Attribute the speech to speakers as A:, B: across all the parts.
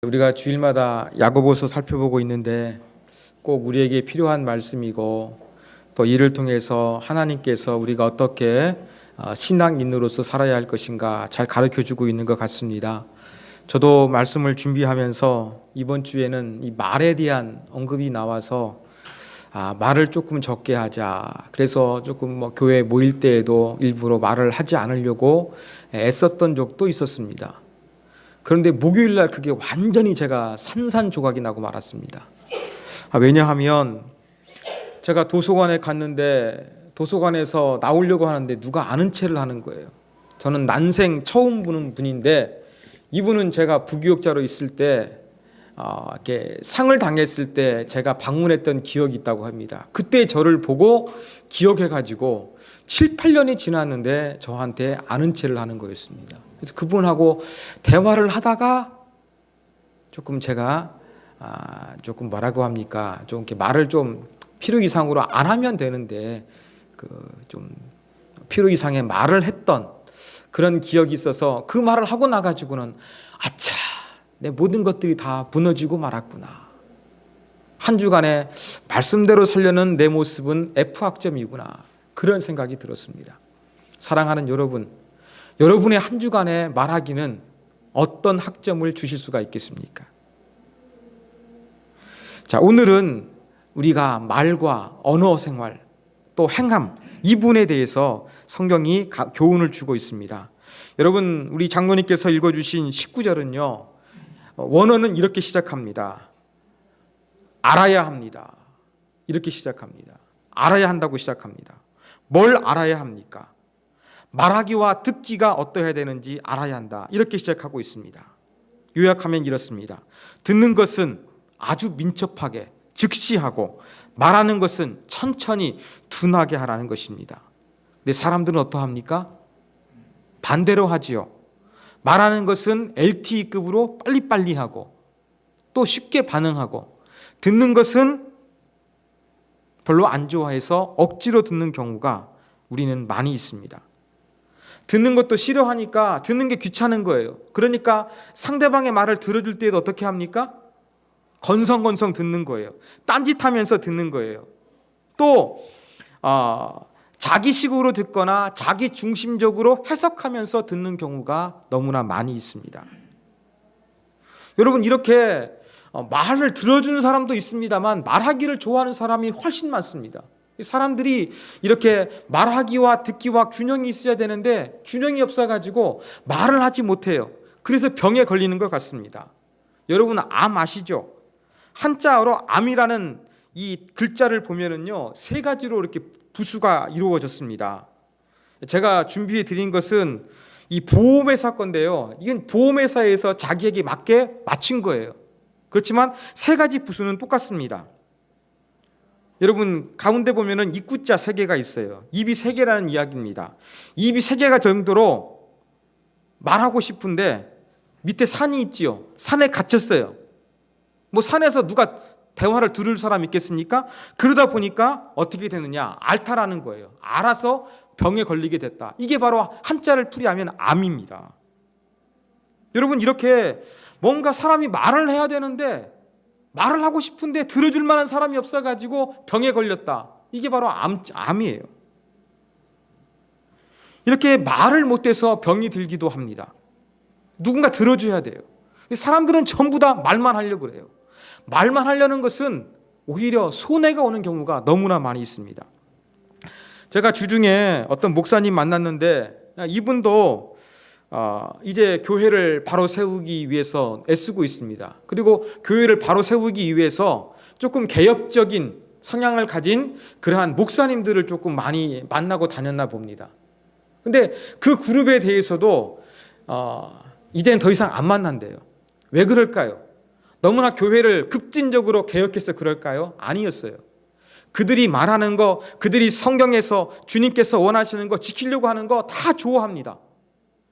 A: 우리가 주일마다 야고보서 살펴보고 있는데 꼭 우리에게 필요한 말씀이고 또 이를 통해서 하나님께서 우리가 어떻게 신앙인으로서 살아야 할 것인가 잘 가르쳐주고 있는 것 같습니다. 저도 말씀을 준비하면서 이번 주에는 이 말에 대한 언급이 나와서 말을 조금 적게 하자. 그래서 조금 교회 모일 때에도 일부러 말을 하지 않으려고 애썼던 적도 있었습니다. 그런데 목요일 날 그게 완전히 제가 산산조각이 나고 말았습니다. 왜냐하면 제가 도서관에 갔는데 도서관에서 나오려고 하는데 누가 아는 체를 하는 거예요. 저는 난생 처음 보는 분인데 이분은 제가 부교육자로 있을 때 이렇게 상을 당했을 때 제가 방문했던 기억이 있다고 합니다. 그때 저를 보고 기억해가지고 7, 8년이 지났는데 저한테 아는 체를 하는 거였습니다. 그래서 그분하고 대화를 하다가 조금 제가 조금 뭐라고 합니까? 좀 이렇게 말을 좀 필요 이상으로 안 하면 되는데 좀 필요 이상의 말을 했던 그런 기억이 있어서 그 말을 하고 나가지고는 아차, 내 모든 것들이 다 무너지고 말았구나. 한 주간에 말씀대로 살려는 내 모습은 F학점이구나. 그런 생각이 들었습니다. 사랑하는 여러분, 여러분의 한 주간에 말하기는 어떤 학점을 주실 수가 있겠습니까? 자, 오늘은 우리가 말과 언어 생활 또 행함 이 부분에 대해서 성경이 교훈을 주고 있습니다. 여러분, 우리 장로님께서 읽어주신 19절은요. 원어는 이렇게 시작합니다. 알아야 합니다. 이렇게 시작합니다. 알아야 한다고 시작합니다. 뭘 알아야 합니까? 말하기와 듣기가 어떠해야 되는지 알아야 한다. 이렇게 시작하고 있습니다. 요약하면 이렇습니다. 듣는 것은 아주 민첩하게 즉시하고 말하는 것은 천천히 둔하게 하라는 것입니다. 근데 사람들은 어떠합니까? 반대로 하지요. 말하는 것은 LTE급으로 빨리빨리 하고 또 쉽게 반응하고 듣는 것은 별로 안 좋아해서 억지로 듣는 경우가 우리는 많이 있습니다. 듣는 것도 싫어하니까 듣는 게 귀찮은 거예요. 그러니까 상대방의 말을 들어줄 때에도 어떻게 합니까? 건성건성 듣는 거예요. 딴짓하면서 듣는 거예요. 또 자기식으로 듣거나 자기 중심적으로 해석하면서 듣는 경우가 너무나 많이 있습니다. 여러분, 이렇게 말을 들어주는 사람도 있습니다만 말하기를 좋아하는 사람이 훨씬 많습니다. 사람들이 이렇게 말하기와 듣기와 균형이 있어야 되는데 균형이 없어가지고 말을 하지 못해요. 그래서 병에 걸리는 것 같습니다. 여러분, 암 아시죠? 한자어로 암이라는 이 글자를 보면은요, 세 가지로 이렇게 부수가 이루어졌습니다. 제가 준비해 드린 것은 이 보험회사 건데요. 이건 보험회사에서 자기에게 맞게 맞춘 거예요. 그렇지만 세 가지 부수는 똑같습니다. 여러분, 가운데 보면은 입구자 세 개가 있어요. 입이 세 개라는 이야기입니다. 입이 세 개가 정도로 말하고 싶은데 밑에 산이 있지요. 산에 갇혔어요. 산에서 누가 대화를 들을 사람 있겠습니까? 그러다 보니까 어떻게 되느냐? 앓다라는 거예요. 알아서 병에 걸리게 됐다. 이게 바로 한자를 풀이하면 암입니다. 여러분, 이렇게 뭔가 사람이 말을 해야 되는데 말을 하고 싶은데 들어줄 만한 사람이 없어가지고 병에 걸렸다. 이게 바로 암이에요. 이렇게 말을 못해서 병이 들기도 합니다. 누군가 들어줘야 돼요. 사람들은 전부 다 말만 하려고 그래요. 말만 하려는 것은 오히려 손해가 오는 경우가 너무나 많이 있습니다. 제가 주중에 어떤 목사님 만났는데 이분도 이제 교회를 바로 세우기 위해서 애쓰고 있습니다. 그리고 교회를 바로 세우기 위해서 조금 개혁적인 성향을 가진 그러한 목사님들을 조금 많이 만나고 다녔나 봅니다. 근데 그 그룹에 대해서도 이제는 더 이상 안 만난대요. 왜 그럴까요? 너무나 교회를 급진적으로 개혁해서 그럴까요? 아니었어요. 그들이 말하는 거, 그들이 성경에서 주님께서 원하시는 거, 지키려고 하는 거 다 좋아합니다.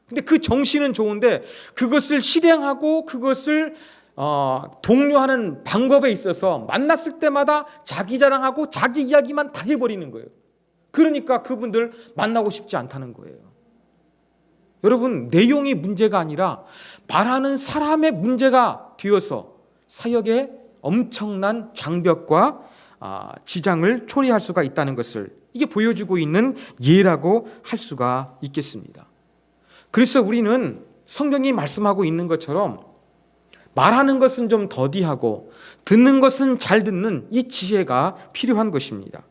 A: 근데 그 정신은 좋은데 그것을 실행하고 그것을 독려하는 방법에 있어서 만났을 때마다 자기 자랑하고 자기 이야기만 다 해버리는 거예요. 그러니까 그분들 만나고 싶지 않다는 거예요. 여러분, 내용이 문제가 아니라 말하는 사람의 문제가 되어서 사역에 엄청난 장벽과 지장을 초래할 수가 있다는 것을 이게 보여주고 있는 예라고 할 수가 있겠습니다. 그래서 우리는 성경이 말씀하고 있는 것처럼 말하는 것은 좀 더디하고 듣는 것은 잘 듣는 이 지혜가 필요한 것입니다.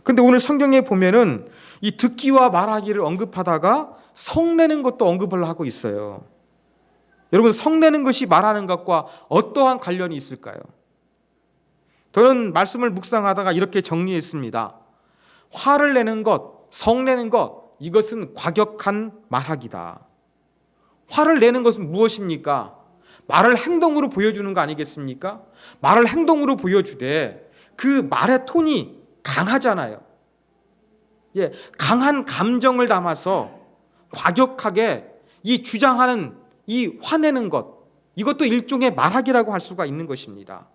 A: 그런데 오늘 성경에 보면은 이 듣기와 말하기를 언급하다가 성내는 것도 언급을 하고 있어요. 여러분, 성내는 것이 말하는 것과 어떠한 관련이 있을까요? 저는 말씀을 묵상하다가 이렇게 정리했습니다. 화를 내는 것, 성내는 것, 이것은 과격한 말하기다. 화를 내는 것은 무엇입니까? 말을 행동으로 보여주는 거 아니겠습니까? 말을 행동으로 보여주되 그 말의 톤이 강하잖아요. 강한 감정을 담아서 과격하게 이 주장하는 이 화내는 것, 이것도 일종의 말하기라고 할 수가 있는 것입니다.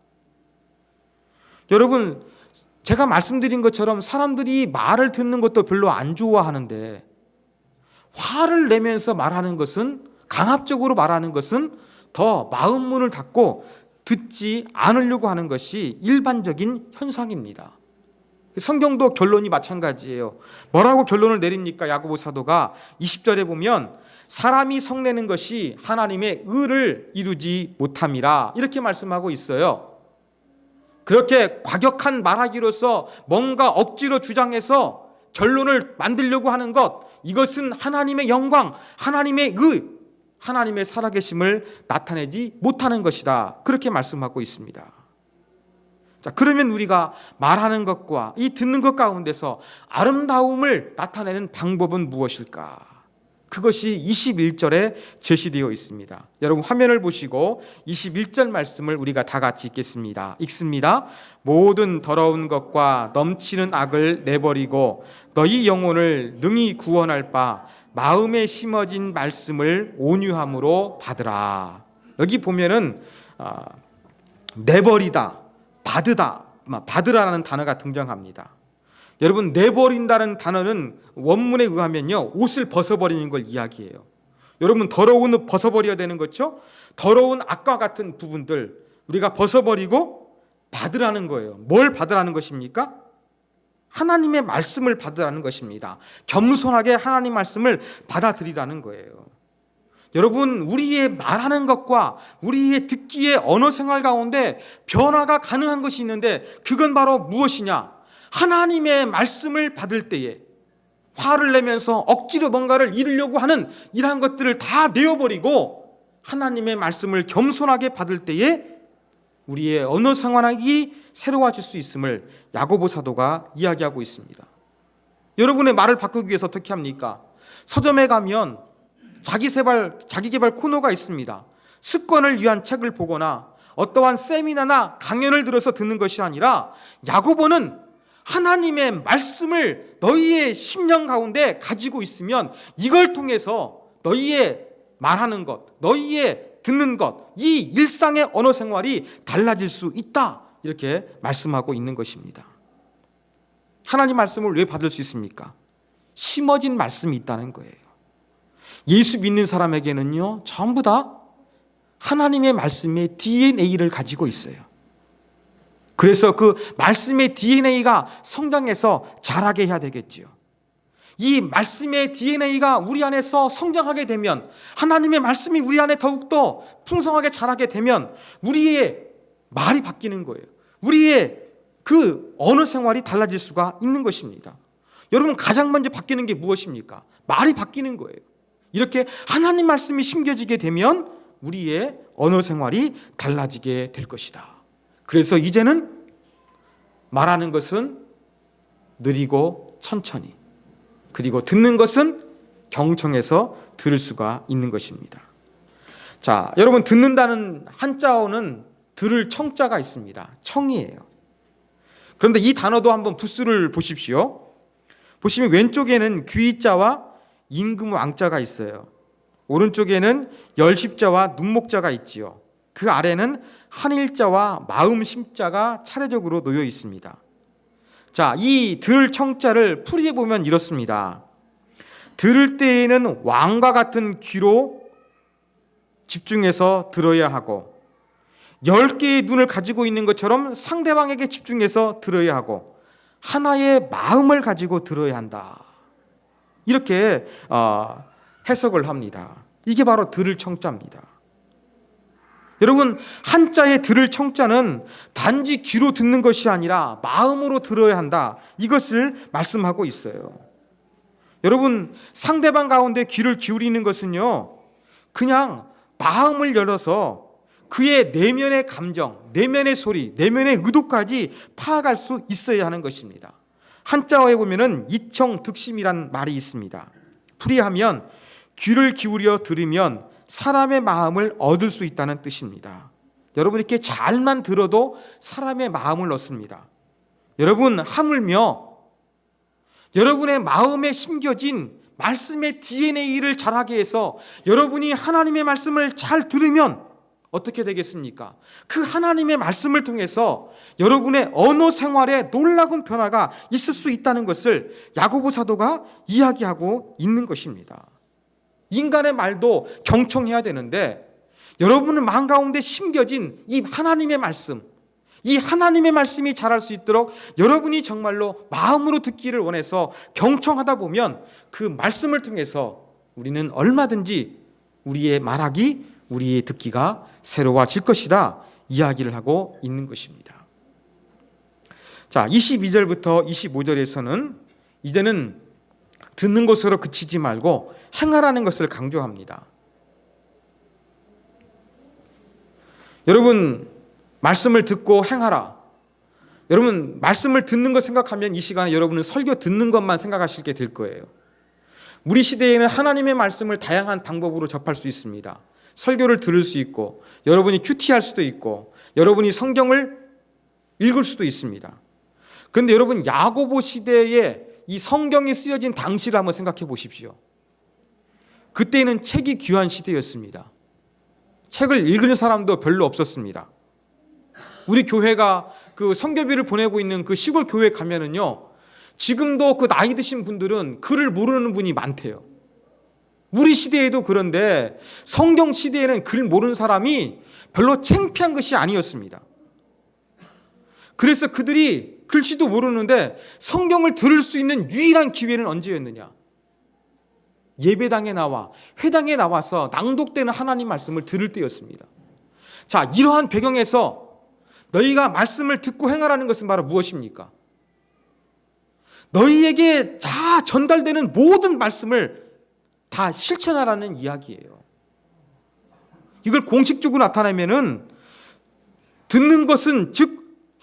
A: 여러분, 제가 말씀드린 것처럼 사람들이 말을 듣는 것도 별로 안 좋아하는데 화를 내면서 말하는 것은, 강압적으로 말하는 것은 더 마음 문을 닫고 듣지 않으려고 하는 것이 일반적인 현상입니다. 성경도 결론이 마찬가지예요. 뭐라고 결론을 내립니까? 야고보 사도가 20절에 보면 사람이 성내는 것이 하나님의 의를 이루지 못함이라 이렇게 말씀하고 있어요. 그렇게 과격한 말하기로서 뭔가 억지로 주장해서 결론을 만들려고 하는 것, 이것은 하나님의 영광, 하나님의 의, 하나님의 살아계심을 나타내지 못하는 것이다. 그렇게 말씀하고 있습니다. 자, 그러면 우리가 말하는 것과 이 듣는 것 가운데서 아름다움을 나타내는 방법은 무엇일까? 그것이 21절에 제시되어 있습니다. 여러분, 화면을 보시고 21절 말씀을 우리가 다 같이 읽겠습니다. 읽습니다. 모든 더러운 것과 넘치는 악을 내버리고 너희 영혼을 능히 구원할 바 마음에 심어진 말씀을 온유함으로 받으라. 여기 보면은 내버리다, 받으라는 단어가 등장합니다. 여러분, 내버린다는 단어는 원문에 의하면요, 옷을 벗어버리는 걸 이야기해요. 여러분, 더러운 옷 벗어버려야 되는 거죠? 더러운 악과 같은 부분들 우리가 벗어버리고 받으라는 거예요. 뭘 받으라는 것입니까? 하나님의 말씀을 받으라는 것입니다. 겸손하게 하나님 말씀을 받아들이라는 거예요. 여러분, 우리의 말하는 것과 우리의 듣기의 언어 생활 가운데 변화가 가능한 것이 있는데 그건 바로 무엇이냐? 하나님의 말씀을 받을 때에 화를 내면서 억지로 뭔가를 이루려고 하는 이러한 것들을 다 내어버리고 하나님의 말씀을 겸손하게 받을 때에 우리의 언어 생활이 새로워질 수 있음을 야고보 사도가 이야기하고 있습니다. 여러분의 말을 바꾸기 위해서 어떻게 합니까? 서점에 가면 자기개발 코너가 있습니다. 습관을 위한 책을 보거나 어떠한 세미나나 강연을 들어서 듣는 것이 아니라 야고보는 하나님의 말씀을 너희의 심령 가운데 가지고 있으면 이걸 통해서 너희의 말하는 것, 너희의 듣는 것, 이 일상의 언어 생활이 달라질 수 있다. 이렇게 말씀하고 있는 것입니다. 하나님 말씀을 왜 받을 수 있습니까? 심어진 말씀이 있다는 거예요. 예수 믿는 사람에게는요, 전부 다 하나님의 말씀의 DNA를 가지고 있어요. 그래서 그 말씀의 DNA가 성장해서 자라게 해야 되겠지요. 이 말씀의 DNA가 우리 안에서 성장하게 되면, 하나님의 말씀이 우리 안에 더욱더 풍성하게 자라게 되면 우리의 말이 바뀌는 거예요. 우리의 그 언어 생활이 달라질 수가 있는 것입니다. 여러분, 가장 먼저 바뀌는 게 무엇입니까? 말이 바뀌는 거예요. 이렇게 하나님 말씀이 심겨지게 되면 우리의 언어 생활이 달라지게 될 것이다. 그래서 이제는 말하는 것은 느리고 천천히, 그리고 듣는 것은 경청해서 들을 수가 있는 것입니다. 자, 여러분, 듣는다는 한자어는 들을 청자가 있습니다. 청이에요. 그런데 이 단어도 한번 부수를 보십시오. 보시면 왼쪽에는 귀자와 임금 왕자가 있어요. 오른쪽에는 열십자와 눈목자가 있지요. 그 아래는 한일자와 마음심자가 차례적으로 놓여 있습니다. 자, 이 들을 청자를 풀이해 보면 이렇습니다. 들을 때에는 왕과 같은 귀로 집중해서 들어야 하고, 10개의 눈을 가지고 있는 것처럼 상대방에게 집중해서 들어야 하고 하나의 마음을 가지고 들어야 한다. 이렇게 해석을 합니다. 이게 바로 들을 청자입니다. 여러분, 한자의 들을 청자는 단지 귀로 듣는 것이 아니라 마음으로 들어야 한다. 이것을 말씀하고 있어요. 여러분, 상대방 가운데 귀를 기울이는 것은요, 그냥 마음을 열어서 그의 내면의 감정, 내면의 소리, 내면의 의도까지 파악할 수 있어야 하는 것입니다. 한자어에 보면은 이청득심이란 말이 있습니다. 풀이하면 귀를 기울여 들으면 사람의 마음을 얻을 수 있다는 뜻입니다. 여러분, 이렇게 잘만 들어도 사람의 마음을 얻습니다. 여러분, 하물며 여러분의 마음에 심겨진 말씀의 DNA를 자라게 해서 여러분이 하나님의 말씀을 잘 들으면 어떻게 되겠습니까? 그 하나님의 말씀을 통해서 여러분의 언어 생활에 놀라운 변화가 있을 수 있다는 것을 야고보 사도가 이야기하고 있는 것입니다. 인간의 말도 경청해야 되는데 여러분의 마음 가운데 심겨진 이 하나님의 말씀, 이 하나님의 말씀이 자랄 수 있도록 여러분이 정말로 마음으로 듣기를 원해서 경청하다 보면 그 말씀을 통해서 우리는 얼마든지 우리의 말하기, 우리의 듣기가 새로워질 것이다 이야기를 하고 있는 것입니다. 자, 22절부터 25절에서는 이제는 듣는 것으로 그치지 말고 행하라는 것을 강조합니다. 여러분, 말씀을 듣고 행하라. 여러분, 말씀을 듣는 것 생각하면 이 시간에 여러분은 설교 듣는 것만 생각하시게 될 거예요. 우리 시대에는 하나님의 말씀을 다양한 방법으로 접할 수 있습니다. 설교를 들을 수 있고, 여러분이 큐티할 수도 있고, 여러분이 성경을 읽을 수도 있습니다. 그런데 여러분, 야고보 시대에 이 성경이 쓰여진 당시를 한번 생각해 보십시오. 그때는 책이 귀한 시대였습니다. 책을 읽는 사람도 별로 없었습니다. 우리 교회가 그 선교비를 보내고 있는 그 시골 교회에 가면은요, 지금도 그 나이 드신 분들은 글을 모르는 분이 많대요. 우리 시대에도 그런데 성경 시대에는 글 모르는 사람이 별로 창피한 것이 아니었습니다. 그래서 그들이 글씨도 모르는데 성경을 들을 수 있는 유일한 기회는 언제였느냐? 예배당에 나와 회당에 나와서 낭독되는 하나님 말씀을 들을 때였습니다. 자, 이러한 배경에서 너희가 말씀을 듣고 행하라는 것은 바로 무엇입니까? 너희에게 다 전달되는 모든 말씀을 다 실천하라는 이야기예요. 이걸 공식적으로 나타내면은 듣는 것은 즉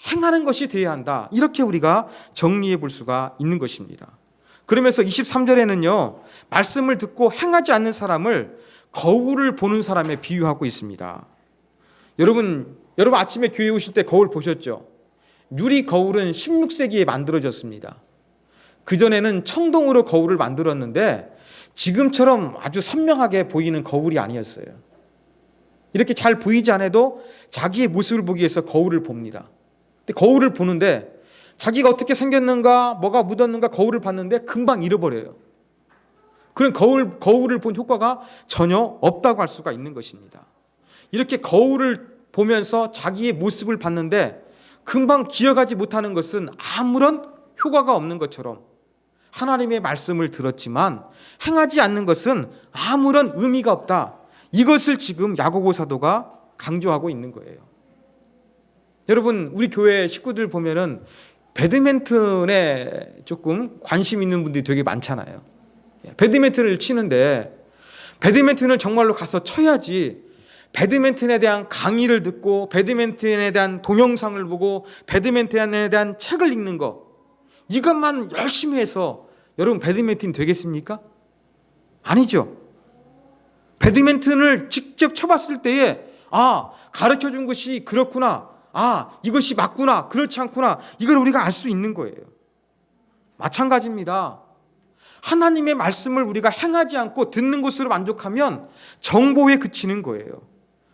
A: 행하는 것이 되어야 한다. 이렇게 우리가 정리해 볼 수가 있는 것입니다. 그러면서 23절에는요, 말씀을 듣고 행하지 않는 사람을 거울을 보는 사람에 비유하고 있습니다. 여러분 아침에 교회 오실 때 거울 보셨죠? 유리 거울은 16세기에 만들어졌습니다. 그전에는 청동으로 거울을 만들었는데 지금처럼 아주 선명하게 보이는 거울이 아니었어요. 이렇게 잘 보이지 않아도 자기의 모습을 보기 위해서 거울을 봅니다. 근데 거울을 보는데 자기가 어떻게 생겼는가, 뭐가 묻었는가 거울을 봤는데 금방 잃어버려요. 그런 거울을 본 효과가 전혀 없다고 할 수가 있는 것입니다. 이렇게 거울을 보면서 자기의 모습을 봤는데 금방 기억하지 못하는 것은 아무런 효과가 없는 것처럼 하나님의 말씀을 들었지만 행하지 않는 것은 아무런 의미가 없다. 이것을 지금 야고보 사도가 강조하고 있는 거예요. 여러분, 우리 교회 식구들 보면은 배드민턴에 조금 관심 있는 분들이 되게 많잖아요. 배드민턴을 치는데 배드민턴을 정말로 가서 쳐야지 배드민턴에 대한 강의를 듣고 배드민턴에 대한 동영상을 보고 배드민턴에 대한 책을 읽는 거, 이것만 열심히 해서 여러분 배드민턴 되겠습니까? 아니죠. 배드민턴을 직접 쳐봤을 때에 가르쳐준 것이 그렇구나, 이것이 맞구나, 그렇지 않구나, 이걸 우리가 알 수 있는 거예요. 마찬가지입니다. 하나님의 말씀을 우리가 행하지 않고 듣는 것으로 만족하면 정보에 그치는 거예요.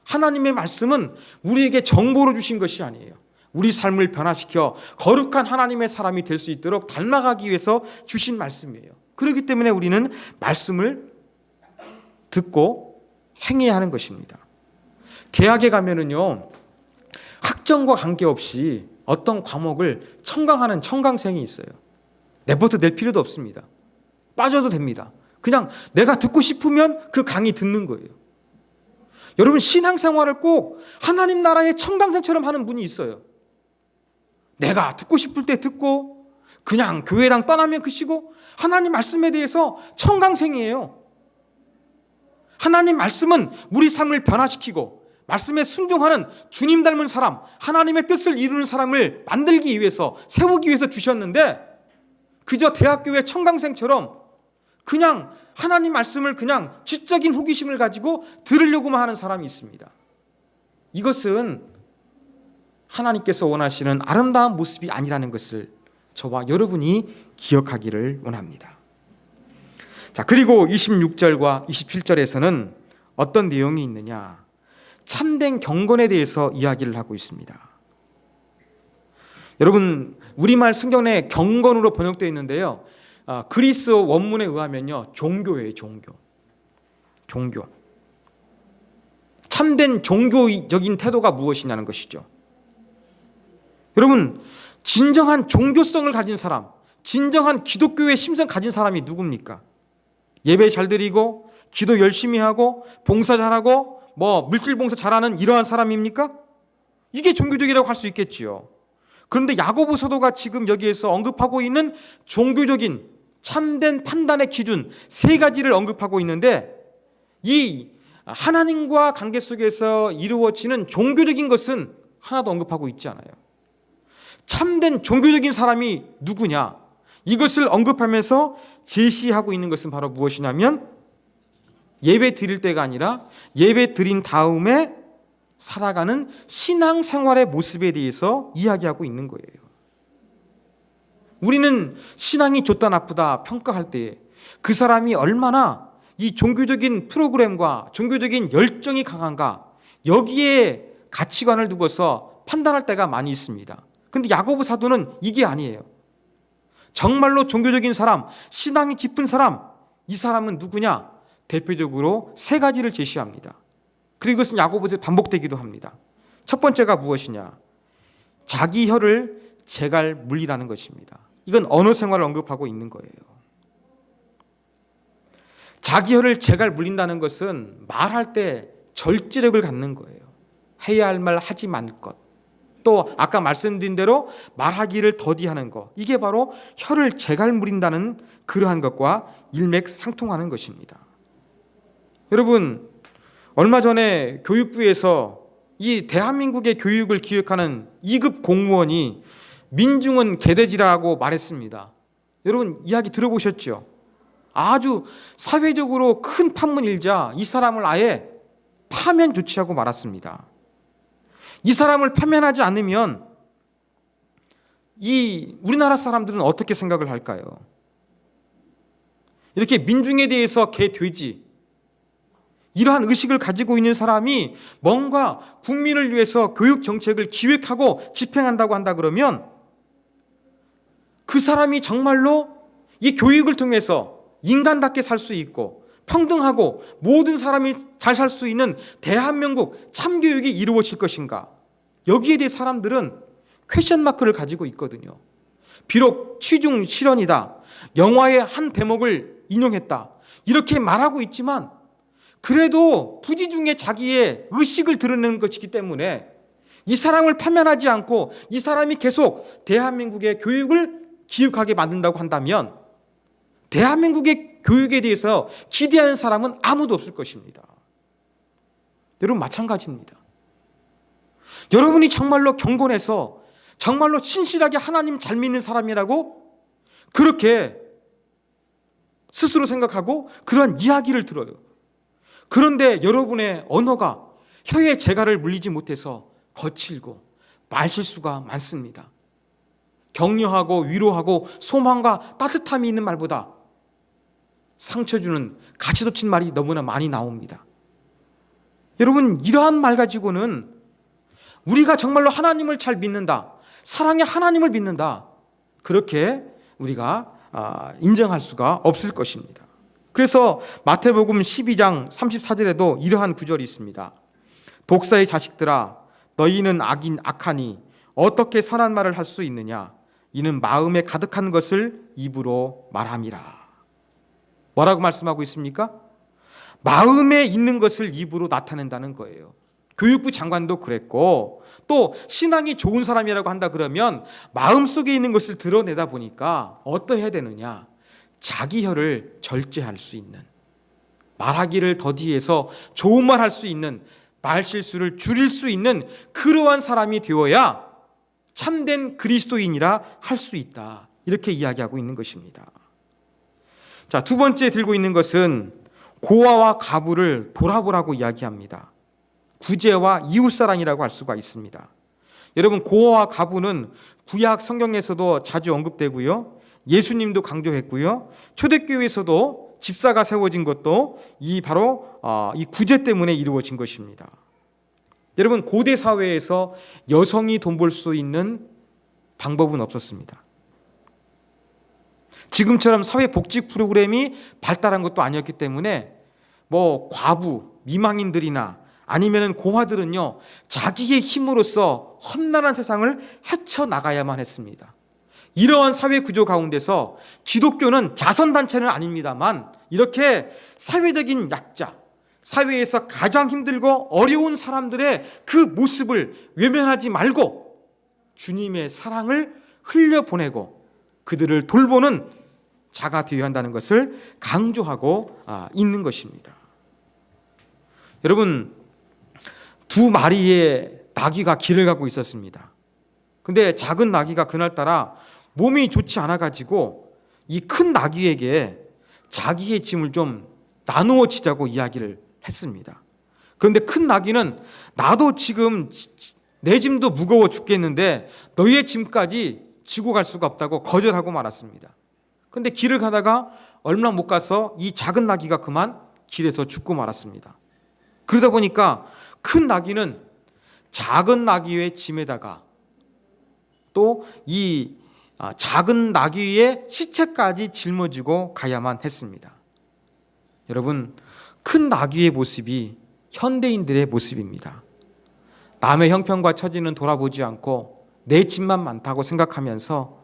A: 하나님의 말씀은 우리에게 정보로 주신 것이 아니에요. 우리 삶을 변화시켜 거룩한 하나님의 사람이 될 수 있도록 닮아가기 위해서 주신 말씀이에요. 그렇기 때문에 우리는 말씀을 듣고 행해야 하는 것입니다. 대학에 가면은요, 학점과 관계없이 어떤 과목을 청강하는 청강생이 있어요. 레포트 낼 필요도 없습니다. 빠져도 됩니다. 그냥 내가 듣고 싶으면 그 강의 듣는 거예요. 여러분, 신앙생활을 꼭 하나님 나라의 청강생처럼 하는 분이 있어요. 내가 듣고 싶을 때 듣고 그냥 교회랑 떠나면 그치고, 하나님 말씀에 대해서 청강생이에요. 하나님 말씀은 우리 삶을 변화시키고 말씀에 순종하는 주님 닮은 사람, 하나님의 뜻을 이루는 사람을 만들기 위해서, 세우기 위해서 주셨는데, 그저 대학교의 청강생처럼 그냥 하나님 말씀을 그냥 지적인 호기심을 가지고 들으려고만 하는 사람이 있습니다. 이것은 하나님께서 원하시는 아름다운 모습이 아니라는 것을 저와 여러분이 기억하기를 원합니다. 자, 그리고 26절과 27절에서는 어떤 내용이 있느냐? 참된 경건에 대해서 이야기를 하고 있습니다. 여러분, 우리말 성경에 경건으로 번역되어 있는데요, 그리스어 원문에 의하면요, 종교예요. 종교. 참된 종교적인 태도가 무엇이냐는 것이죠. 여러분, 진정한 종교성을 가진 사람, 진정한 기독교의 심성 가진 사람이 누굽니까? 예배 잘 드리고 기도 열심히 하고 봉사 잘하고 물질 봉사 잘하는 이러한 사람입니까? 이게 종교적이라고 할 수 있겠지요. 그런데 야고보 사도가 지금 여기에서 언급하고 있는 종교적인 참된 판단의 기준 3가지를 언급하고 있는데, 이 하나님과 관계 속에서 이루어지는 종교적인 것은 하나도 언급하고 있지 않아요. 참된 종교적인 사람이 누구냐? 이것을 언급하면서 제시하고 있는 것은 바로 무엇이냐면, 예배 드릴 때가 아니라 예배 드린 다음에 살아가는 신앙생활의 모습에 대해서 이야기하고 있는 거예요. 우리는 신앙이 좋다 나쁘다 평가할 때 그 사람이 얼마나 이 종교적인 프로그램과 종교적인 열정이 강한가, 여기에 가치관을 두고서 판단할 때가 많이 있습니다. 그런데 야고보 사도는 이게 아니에요. 정말로 종교적인 사람, 신앙이 깊은 사람, 이 사람은 누구냐? 대표적으로 3가지를 제시합니다. 그리고 이것은 야고보서에 반복되기도 합니다. 첫 번째가 무엇이냐? 자기 혀를 제갈 물리라는 것입니다. 이건 언어 생활을 언급하고 있는 거예요. 자기 혀를 제갈 물린다는 것은 말할 때 절제력을 갖는 거예요. 해야 할 말 하지 말 것. 또 아까 말씀드린 대로 말하기를 더디하는 것. 이게 바로 혀를 제갈 물린다는 그러한 것과 일맥상통하는 것입니다. 여러분, 얼마 전에 교육부에서 이 대한민국의 교육을 기획하는 2급 공무원이 민중은 개돼지라고 말했습니다. 여러분, 이야기 들어보셨죠? 아주 사회적으로 큰 판문 일자 이 사람을 아예 파면 조치하고 말았습니다. 이 사람을 파면하지 않으면 이 우리나라 사람들은 어떻게 생각을 할까요? 이렇게 민중에 대해서 개, 돼지, 이러한 의식을 가지고 있는 사람이 뭔가 국민을 위해서 교육 정책을 기획하고 집행한다고 한다 그러면, 그 사람이 정말로 이 교육을 통해서 인간답게 살 수 있고 평등하고 모든 사람이 잘 살 수 있는 대한민국 참교육이 이루어질 것인가? 여기에 대해 사람들은 퀘션 마크를 가지고 있거든요. 비록 취중 실언이다, 영화의 한 대목을 인용했다, 이렇게 말하고 있지만 그래도 부지 중에 자기의 의식을 드러내는 것이기 때문에 이 사람을 파면하지 않고 이 사람이 계속 대한민국의 교육을 기획하게 만든다고 한다면 대한민국의 교육에 대해서 기대하는 사람은 아무도 없을 것입니다. 여러분, 마찬가지입니다. 여러분이 정말로 경건해서 정말로 신실하게 하나님 잘 믿는 사람이라고 그렇게 스스로 생각하고 그런 이야기를 들어요. 그런데 여러분의 언어가 혀에 재갈을 물리지 못해서 거칠고 말실수가 많습니다. 격려하고 위로하고 소망과 따뜻함이 있는 말보다 상처 주는 가시 돋친 말이 너무나 많이 나옵니다. 여러분, 이러한 말 가지고는 우리가 정말로 하나님을 잘 믿는다, 사랑의 하나님을 믿는다, 그렇게 우리가 인정할 수가 없을 것입니다. 그래서 마태복음 12장 34절에도 이러한 구절이 있습니다. 독사의 자식들아, 너희는 악하니 어떻게 선한 말을 할 수 있느냐? 이는 마음에 가득한 것을 입으로 말함이라. 뭐라고 말씀하고 있습니까? 마음에 있는 것을 입으로 나타낸다는 거예요. 교육부 장관도 그랬고, 또 신앙이 좋은 사람이라고 한다 그러면 마음속에 있는 것을 드러내다 보니까 어떠해야 되느냐? 자기 혀를 절제할 수 있는, 말하기를 더디해서 좋은 말 할 수 있는, 말실수를 줄일 수 있는 그러한 사람이 되어야 참된 그리스도인이라 할 수 있다. 이렇게 이야기하고 있는 것입니다. 자, 두 번째 들고 있는 것은 고아와 가부를 돌아보라고 이야기합니다. 구제와 이웃사랑이라고 할 수가 있습니다. 여러분, 고아와 가부는 구약 성경에서도 자주 언급되고요, 예수님도 강조했고요, 초대교회에서도 집사가 세워진 것도 바로 이 구제 때문에 이루어진 것입니다. 여러분, 고대 사회에서 여성이 돈 벌 수 있는 방법은 없었습니다. 지금처럼 사회복지 프로그램이 발달한 것도 아니었기 때문에 과부, 미망인들이나 아니면 고아들은요, 자기의 힘으로써 험난한 세상을 헤쳐나가야만 했습니다. 이러한 사회 구조 가운데서 기독교는 자선단체는 아닙니다만 이렇게 사회적인 약자, 사회에서 가장 힘들고 어려운 사람들의 그 모습을 외면하지 말고 주님의 사랑을 흘려보내고 그들을 돌보는 자가 되어야 한다는 것을 강조하고 있는 것입니다. 여러분, 두 마리의 나귀가 길을 가고 있었습니다. 근데 작은 나귀가 그날따라 몸이 좋지 않아가지고 이 큰 나귀에게 자기의 짐을 좀 나누어 지자고 이야기를 했습니다. 그런데 큰 나귀는 나도 지금 내 짐도 무거워 죽겠는데 너희의 짐까지 지고 갈 수가 없다고 거절하고 말았습니다. 그런데 길을 가다가 얼마 못 가서 이 작은 나귀가 그만 길에서 죽고 말았습니다. 그러다 보니까 큰 나귀는 작은 나귀의 짐에다가 또 이 작은 나귀의 시체까지 짊어지고 가야만 했습니다. 여러분, 큰 나귀의 모습이 현대인들의 모습입니다. 남의 형편과 처지는 돌아보지 않고 내 짐만 많다고 생각하면서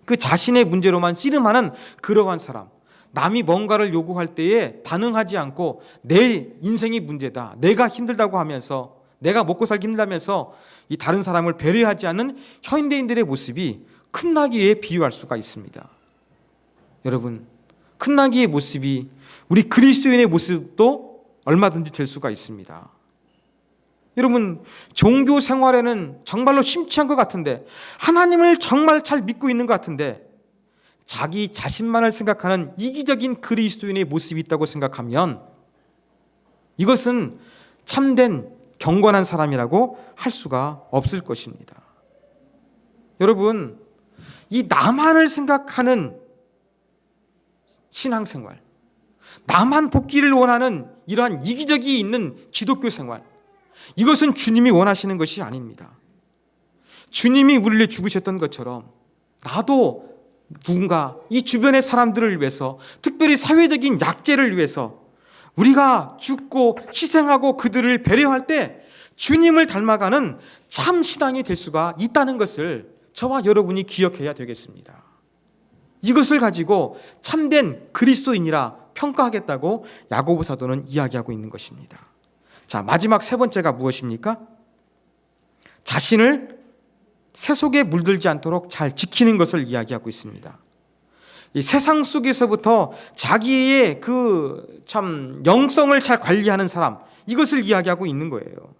A: 그 자신의 문제로만 씨름하는 그러한 사람, 남이 뭔가를 요구할 때에 반응하지 않고 내 인생이 문제다, 내가 힘들다고 하면서, 내가 먹고 살기 힘들다면서 이 다른 사람을 배려하지 않는 현대인들의 모습이 큰 나귀에 비유할 수가 있습니다. 여러분, 큰 나귀의 모습이 우리 그리스도인의 모습도 얼마든지 될 수가 있습니다. 여러분, 종교 생활에는 정말로 심취한 것 같은데, 하나님을 정말 잘 믿고 있는 것 같은데, 자기 자신만을 생각하는 이기적인 그리스도인의 모습이 있다고 생각하면 이것은 참된 경건한 사람이라고 할 수가 없을 것입니다. 여러분, 이 나만을 생각하는 신앙생활, 나만 복귀를 원하는 이러한 이기적이 있는 기독교 생활, 이것은 주님이 원하시는 것이 아닙니다. 주님이 우리를 죽으셨던 것처럼 나도 누군가 이 주변의 사람들을 위해서, 특별히 사회적인 약재를 위해서 우리가 죽고 희생하고 그들을 배려할 때 주님을 닮아가는 참 신앙이 될 수가 있다는 것을 저와 여러분이 기억해야 되겠습니다. 이것을 가지고 참된 그리스도인이라 평가하겠다고 야고보 사도는 이야기하고 있는 것입니다. 자, 마지막 세 번째가 무엇입니까? 자신을 새 속에 물들지 않도록 잘 지키는 것을 이야기하고 있습니다. 이 세상 속에서부터 자기의 그 참 영성을 잘 관리하는 사람, 이것을 이야기하고 있는 거예요.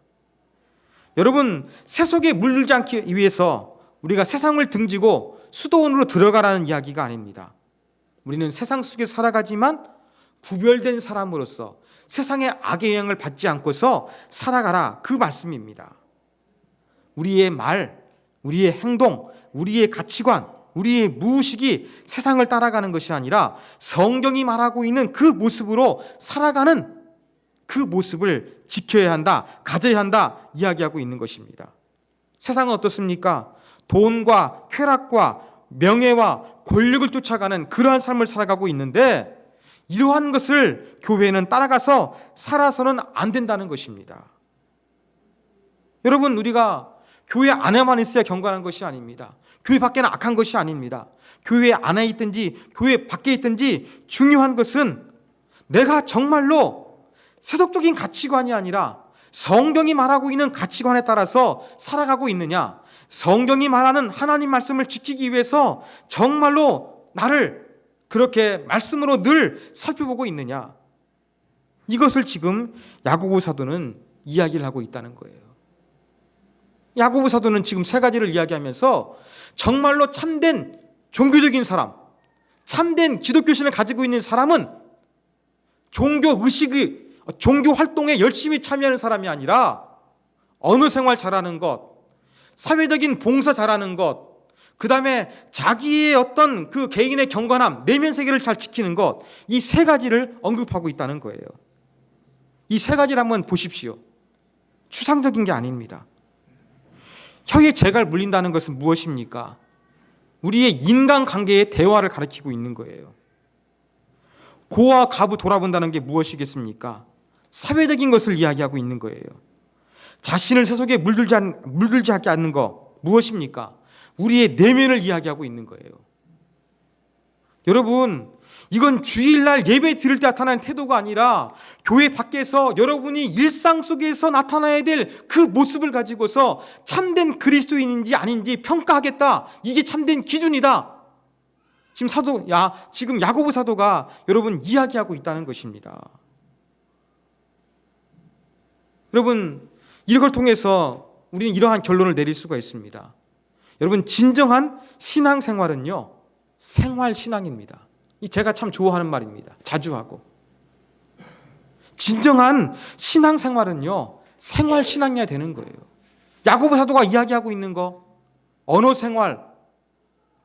A: 여러분, 새 속에 물들지 않기 위해서 우리가 세상을 등지고 수도원으로 들어가라는 이야기가 아닙니다. 우리는 세상 속에 살아가지만 구별된 사람으로서 세상의 악의 영향을 받지 않고서 살아가라, 그 말씀입니다. 우리의 말, 우리의 행동, 우리의 가치관, 우리의 무의식이 세상을 따라가는 것이 아니라 성경이 말하고 있는 그 모습으로 살아가는 그 모습을 지켜야 한다, 가져야 한다 이야기하고 있는 것입니다. 세상은 어떻습니까? 돈과 쾌락과 명예와 권력을 쫓아가는 그러한 삶을 살아가고 있는데, 이러한 것을 교회는 따라가서 살아서는 안 된다는 것입니다. 여러분, 우리가 교회 안에만 있어야 경건한 것이 아닙니다. 교회 밖에는 악한 것이 아닙니다. 교회 안에 있든지 교회 밖에 있든지 중요한 것은 내가 정말로 세속적인 가치관이 아니라 성경이 말하고 있는 가치관에 따라서 살아가고 있느냐, 성경이 말하는 하나님 말씀을 지키기 위해서 정말로 나를 그렇게 말씀으로 늘 살펴보고 있느냐, 이것을 지금 야고보 사도는 이야기를 하고 있다는 거예요. 야고보 사도는 지금 세 가지를 이야기하면서 정말로 참된 종교적인 사람, 참된 기독교신을 가지고 있는 사람은 종교 의식의 종교 활동에 열심히 참여하는 사람이 아니라 언어 생활 잘하는 것, 사회적인 봉사 잘하는 것, 그 다음에 자기의 어떤 그 개인의 경건함, 내면 세계를 잘 지키는 것, 이 세 가지를 언급하고 있다는 거예요. 이 세 가지를 한번 보십시오. 추상적인 게 아닙니다. 혀에 재갈 물린다는 것은 무엇입니까? 우리의 인간관계의 대화를 가리키고 있는 거예요. 고와 가부 돌아본다는 게 무엇이겠습니까? 사회적인 것을 이야기하고 있는 거예요. 자신을 세속에 물들지 않는 거 무엇입니까? 우리의 내면을 이야기하고 있는 거예요. 여러분, 이건 주일날 예배 드릴 때 나타나는 태도가 아니라 교회 밖에서 여러분이 일상 속에서 나타나야 될 그 모습을 가지고서 참된 그리스도인인지 아닌지 평가하겠다. 이게 참된 기준이다. 지금 야고보 사도가 여러분 이야기하고 있다는 것입니다. 여러분, 이걸 통해서 우리는 이러한 결론을 내릴 수가 있습니다. 여러분, 진정한 신앙생활은요, 생활신앙입니다. 제가 참 좋아하는 말입니다. 자주 하고. 진정한 신앙생활은요, 생활신앙이어야 되는 거예요. 야고보 사도가 이야기하고 있는 거, 언어생활,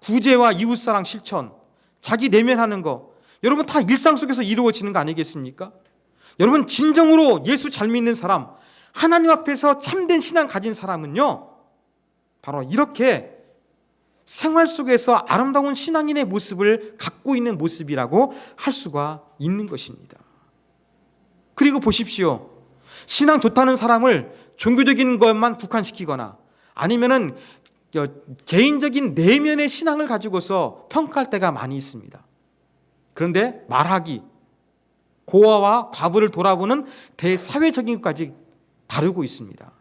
A: 구제와 이웃사랑 실천, 자기 내면하는 거, 여러분 다 일상 속에서 이루어지는 거 아니겠습니까? 여러분, 진정으로 예수 잘 믿는 사람, 하나님 앞에서 참된 신앙 가진 사람은요, 바로 이렇게 생활 속에서 아름다운 신앙인의 모습을 갖고 있는 모습이라고 할 수가 있는 것입니다. 그리고 보십시오. 신앙 좋다는 사람을 종교적인 것만 국한시키거나 아니면은 개인적인 내면의 신앙을 가지고서 평가할 때가 많이 있습니다. 그런데 말하기, 고아와 과부를 돌아보는 대사회적인 것까지 다루고 있습니다.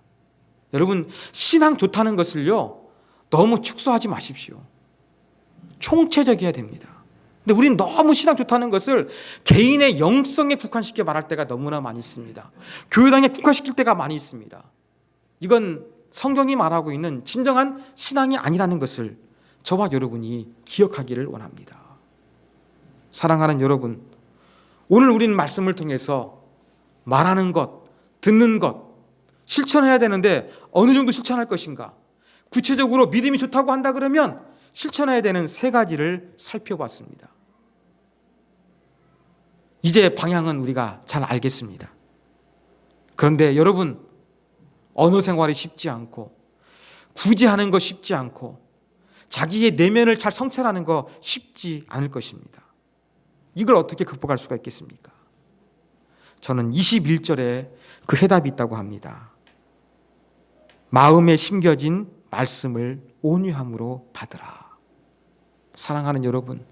A: 여러분, 신앙 좋다는 것을요, 너무 축소하지 마십시오. 총체적이어야 됩니다. 근데 우리는 너무 신앙 좋다는 것을 개인의 영성에 국한시켜 말할 때가 너무나 많이 있습니다. 교회당에 국한시킬 때가 많이 있습니다. 이건 성경이 말하고 있는 진정한 신앙이 아니라는 것을 저와 여러분이 기억하기를 원합니다. 사랑하는 여러분, 오늘 우리는 말씀을 통해서 말하는 것, 듣는 것, 실천해야 되는데 어느 정도 실천할 것인가? 구체적으로 믿음이 좋다고 한다 그러면 실천해야 되는 세 가지를 살펴봤습니다. 이제 방향은 우리가 잘 알겠습니다. 그런데 여러분, 언어 생활이 쉽지 않고 구제하는 거 쉽지 않고 자기의 내면을 잘 성찰하는 거 쉽지 않을 것입니다. 이걸 어떻게 극복할 수가 있겠습니까? 저는 21절에 그 해답이 있다고 합니다. 마음에 심겨진 말씀을 온유함으로 받으라. 사랑하는 여러분,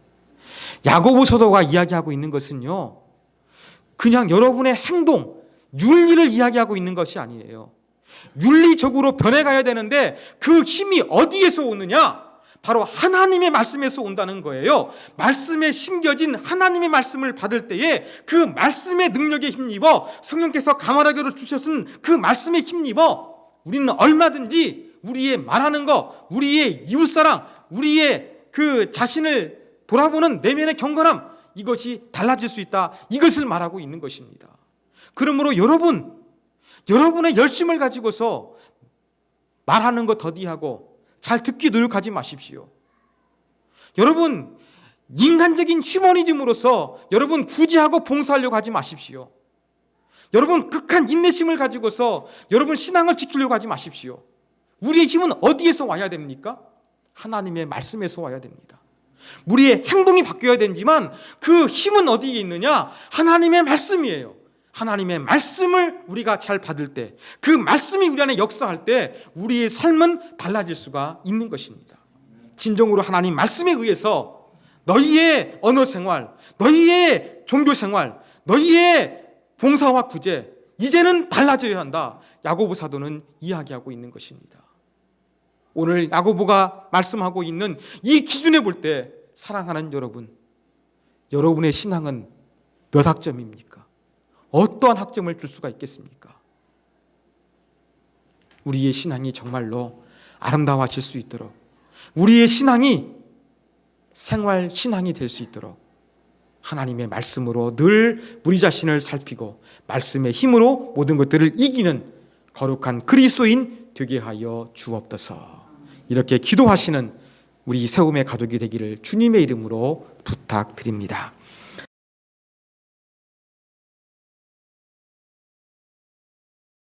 A: 야고보 사도가 이야기하고 있는 것은요, 그냥 여러분의 행동, 윤리를 이야기하고 있는 것이 아니에요. 윤리적으로 변해가야 되는데 그 힘이 어디에서 오느냐? 바로 하나님의 말씀에서 온다는 거예요. 말씀에 심겨진 하나님의 말씀을 받을 때에 그 말씀의 능력에 힘입어 성령께서 감화라교를 주셨은 그 말씀에 힘입어 우리는 얼마든지 우리의 말하는 것, 우리의 이웃사랑, 우리의 그 자신을 돌아보는 내면의 경건함, 이것이 달라질 수 있다. 이것을 말하고 있는 것입니다. 그러므로 여러분의 열심을 가지고서 말하는 것 더디하고 잘 듣기 노력하지 마십시오. 여러분, 인간적인 휴머니즘으로서 여러분 구제하고 봉사하려고 하지 마십시오. 여러분, 극한 인내심을 가지고서 여러분 신앙을 지키려고 하지 마십시오. 우리의 힘은 어디에서 와야 됩니까? 하나님의 말씀에서 와야 됩니다. 우리의 행동이 바뀌어야 되지만 그 힘은 어디에 있느냐? 하나님의 말씀이에요. 하나님의 말씀을 우리가 잘 받을 때, 그 말씀이 우리 안에 역사할 때 우리의 삶은 달라질 수가 있는 것입니다. 진정으로 하나님 말씀에 의해서 너희의 언어 생활, 너희의 종교 생활, 너희의 봉사와 구제 이제는 달라져야 한다. 야고보 사도는 이야기하고 있는 것입니다. 오늘 야고보가 말씀하고 있는 이 기준에 볼 때 사랑하는 여러분, 여러분의 신앙은 몇 학점입니까? 어떠한 학점을 줄 수가 있겠습니까? 우리의 신앙이 정말로 아름다워질 수 있도록, 우리의 신앙이 생활 신앙이 될 수 있도록 하나님의 말씀으로 늘 우리 자신을 살피고 말씀의 힘으로 모든 것들을 이기는 거룩한 그리스도인 되게 하여 주옵소서. 이렇게 기도하시는 우리 세움의 가족이 되기를 주님의 이름으로 부탁드립니다.